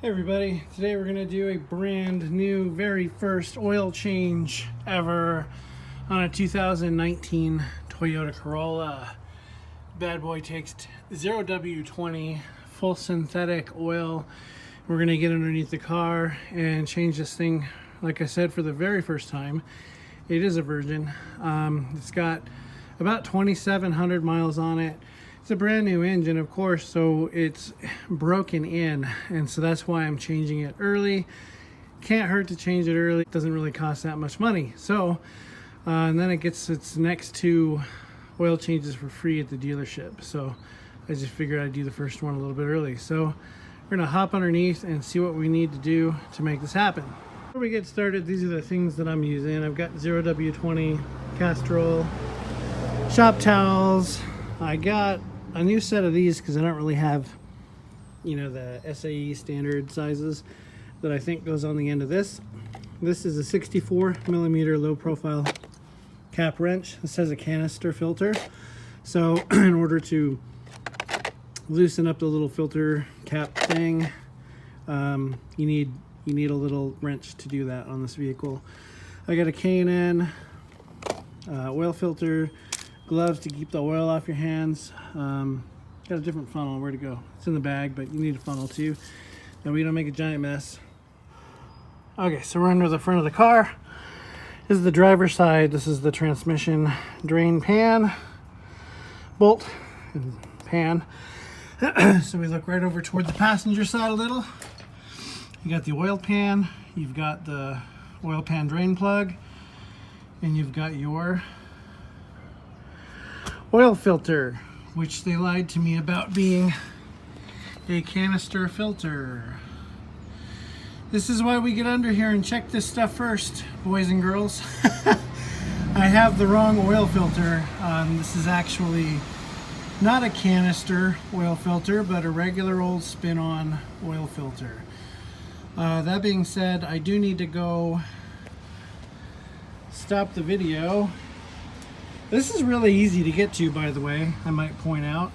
Hey everybody, today we're going to do a brand new, very first oil change ever on a 2019 Toyota Corolla. Bad boy takes 0W20 full synthetic oil. We're going to get underneath the car and change this thing, like I said, for the very first time. It is a virgin. It's got about 2,700 miles on it. It's a brand new engine, of course, so it's broken in, and so that's why I'm changing it early. Can't hurt to change it early. It doesn't really cost that much money. So and then it gets its next two oil changes for free at the dealership. So I just figured I'd do the first one a little bit early. So we're gonna hop underneath and see what we need to do to make this happen. Before we get started, these are the things that I'm using. I've got 0W20 Castrol shop towels. I got a new set of these because I don't really have, the SAE standard sizes that I think goes on the end of this. This is a 64 millimeter low profile cap wrench. This has a canister filter. So in order to loosen up the little filter cap thing, you need a little wrench to do that on this vehicle. I got a K&N oil filter, gloves to keep the oil off your hands. Got a different funnel. Where to go? It's in the bag, but you need a funnel too. That we don't make a giant mess. Okay, so we're under the front of the car. This is the driver's side. This is the transmission drain pan, bolt and pan. So we look right over toward the passenger side a little. You got the oil pan, you've got the oil pan drain plug, and you've got your oil filter, which they lied to me about being a canister filter. This is why we get under here and check this stuff first, boys and girls. I have the wrong oil filter. This is actually not a canister oil filter, but a regular old spin-on oil filter. That being said, I do need to go stop the video. This is really easy to get to, by the way, I might point out.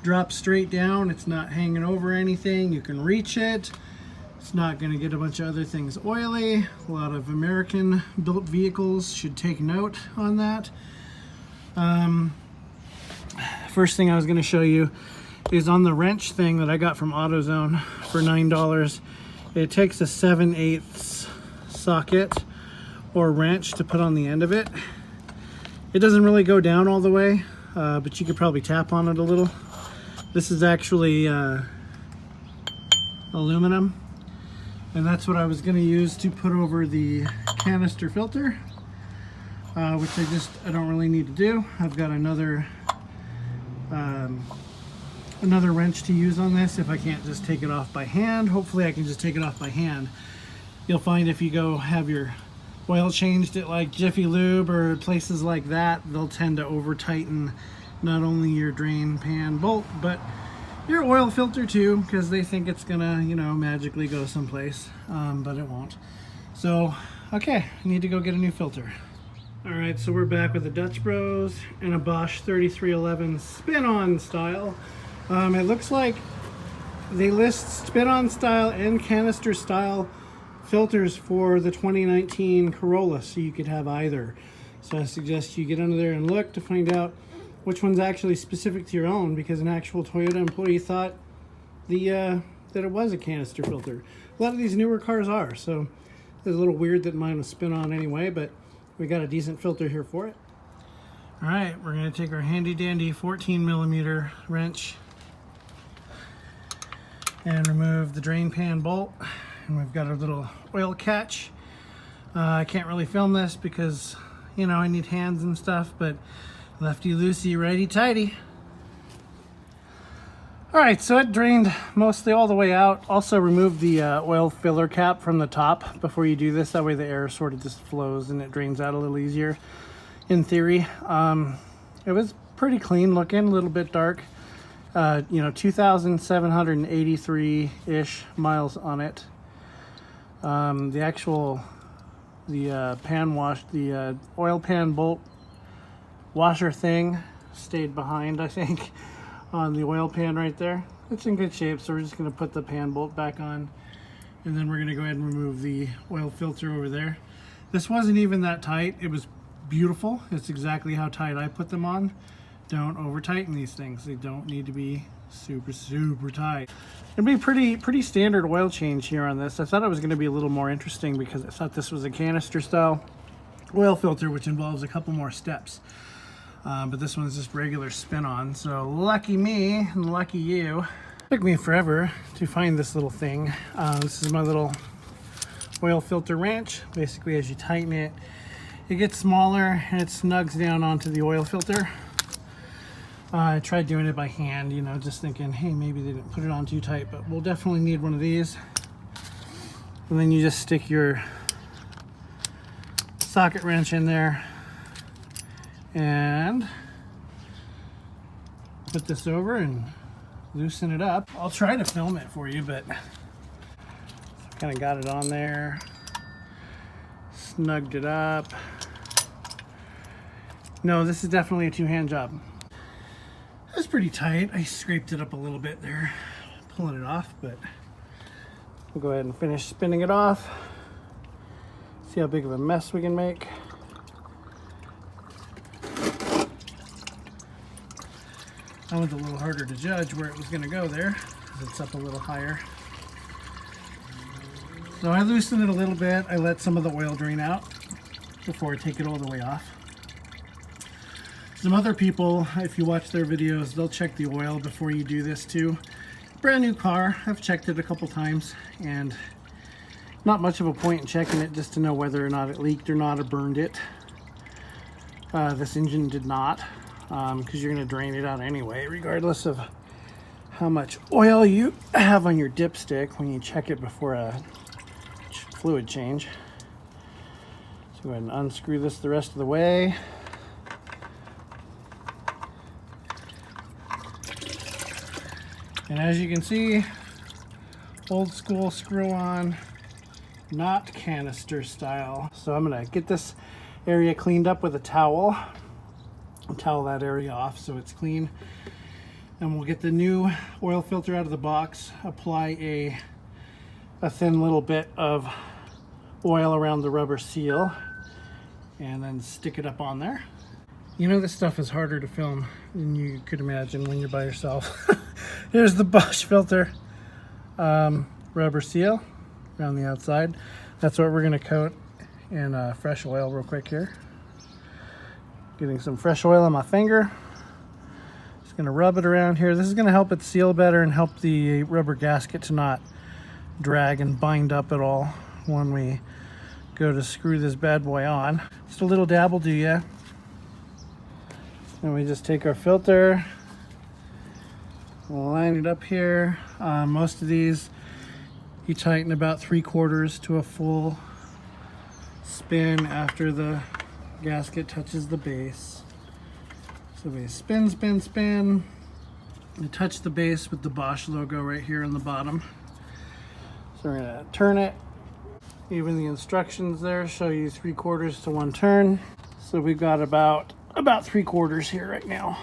Drops straight down, it's not hanging over anything, you can reach it. It's not going to get a bunch of other things oily. A lot of American built vehicles should take note on that. First thing I was going to show you is on the wrench thing that I got from AutoZone for $9. It takes a 7/8 socket or wrench to put on the end of it. It doesn't really go down all the way, but you could probably tap on it a little. This is actually aluminum, and that's what I was going to use to put over the canister filter, which I don't really need to do. I've got another wrench to use on this if I can't just take it off by hand. Hopefully I can just take it off by hand. You'll find if you go have your oil changed at like Jiffy Lube or places like that, they'll tend to over tighten not only your drain pan bolt but your oil filter too, because they think it's gonna magically go someplace, but it won't. So okay, I need to go get a new filter. All right, so we're back with the Dutch Bros and a Bosch 3311 spin-on style. It looks like they list spin-on style and canister style filters for the 2019 Corolla, so you could have either. So I suggest you get under there and look to find out which one's actually specific to your own, because an actual Toyota employee thought that it was a canister filter. A lot of these newer cars are, so it's a little weird that mine was spin-on anyway, but we got a decent filter here for it. All right, we're going to take our handy dandy 14 millimeter wrench and remove the drain pan bolt. And we've got our little oil catch. I can't really film this because, I need hands and stuff, but lefty loosey, righty tighty. All right, so it drained mostly all the way out. Also remove the oil filler cap from the top before you do this. That way the air sort of just flows and it drains out a little easier, in theory. It was pretty clean looking, a little bit dark. 2,783-ish miles on it. The pan wash, the oil pan bolt washer thing stayed behind, I think, on the oil pan right there. it's in good shape, so we're just going to put the pan bolt back on, and then we're going to go ahead and remove the oil filter over there. This wasn't even that tight. It was beautiful. It's exactly how tight I put them on. Don't over tighten these things. They don't need to be super tight. It'll be pretty standard oil change here on this. I thought it was going to be a little more interesting because I thought this was a canister style oil filter, which involves a couple more steps. But this one's just regular spin on. So lucky me and lucky you. It took me forever to find this little thing. This is my little oil filter wrench. Basically, as you tighten it, it gets smaller and it snugs down onto the oil filter. I tried doing it by hand, you know, just thinking, hey, maybe they didn't put it on too tight, but we'll definitely need one of these. And then you just stick your socket wrench in there and put this over and loosen it up. I'll try to film it for you, but kind of got it on there, snugged it up. No, this is definitely a two-hand job. It's pretty tight. I scraped it up a little bit there, pulling it off, but we'll go ahead and finish spinning it off. See how big of a mess we can make. That one's a little harder to judge where it was going to go there, because it's up a little higher. So I loosened it a little bit. I let some of the oil drain out before I take it all the way off. Some other people, if you watch their videos, they'll check the oil before you do this too. Brand new car, I've checked it a couple times, and not much of a point in checking it just to know whether or not it leaked or not or burned it. This engine did not, because you're going to drain it out anyway, regardless of how much oil you have on your dipstick when you check it before a fluid change. So go ahead and unscrew this the rest of the way. And as you can see, old school screw on, not canister style. So I'm gonna get this area cleaned up with a towel. I'll towel that area off so it's clean. And we'll get the new oil filter out of the box, apply a thin little bit of oil around the rubber seal, and then stick it up on there. You know, this stuff is harder to film than you could imagine when you're by yourself. Here's the Bosch filter rubber seal around the outside. That's what we're going to coat in fresh oil real quick here. Getting some fresh oil on my finger. Just going to rub it around here. This is going to help it seal better and help the rubber gasket to not drag and bind up at all when we go to screw this bad boy on. Just a little dab will do ya. And we just take our filter, we'll line it up here. Most of these you tighten about 3/4 to a full spin after the gasket touches the base. So we spin, spin, spin. You touch the base with the Bosch logo right here on the bottom. So we're gonna turn it. Even the instructions there show you 3/4 to 1 turn. So we've got about 3/4 here right now.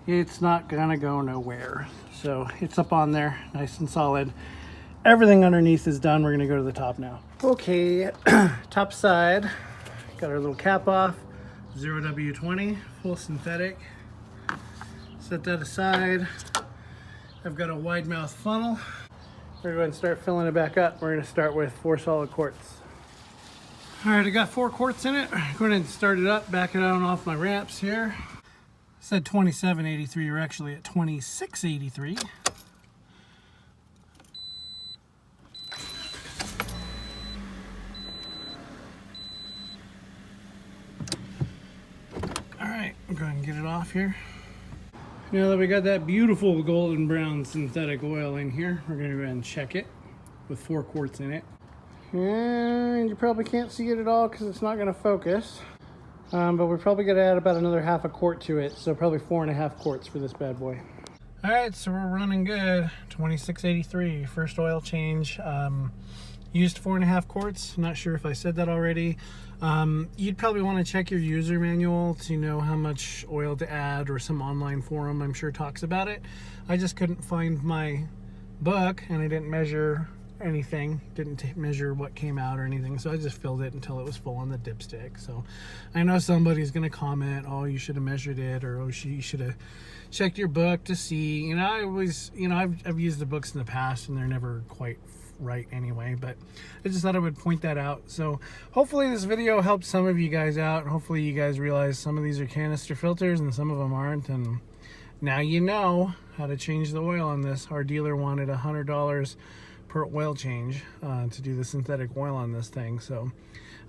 It's not gonna go nowhere. So it's up on there, nice and solid. Everything underneath is done. We're gonna go to the top now. Okay, top side. Got our little cap off, 0W20, full synthetic. Set that aside. I've got a wide mouth funnel. We're going to start filling it back up. We're gonna start with 4 solid quarts. All right, I got 4 quarts in it. Go ahead and start it up, back it on off my ramps here. It said 2783, we're actually at 2683. All right, I'm going to get it off here. Now that we got that beautiful golden brown synthetic oil in here, we're going to go ahead and check it with 4 quarts in it. And you probably can't see it at all because it's not going to focus. But we're probably going to add about another 1/2 quart to it, so probably 4.5 quarts for this bad boy. All right, so we're running good. 2683, first oil change. used 4.5 quarts. Not sure if I said that already. You'd probably want to check your user manual to know how much oil to add, or some online forum I'm sure talks about it. I just couldn't find my book, and I didn't measure anything, didn't measure what came out or anything, so I just filled it until it was full on the dipstick. So I know somebody's gonna comment, oh, you should have measured it, or oh, you should have checked your book to see. You know, I always, you know, I've used the books in the past and they're never quite right anyway, but I just thought I would point that out. So hopefully this video helped some of you guys out, and hopefully you guys realize some of these are canister filters and some of them aren't, and now you know how to change the oil on this. Our dealer wanted $100 per oil change to do the synthetic oil on this thing, so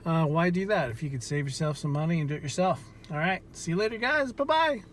why do that if you could save yourself some money and do it yourself? All right, see you later guys, bye bye.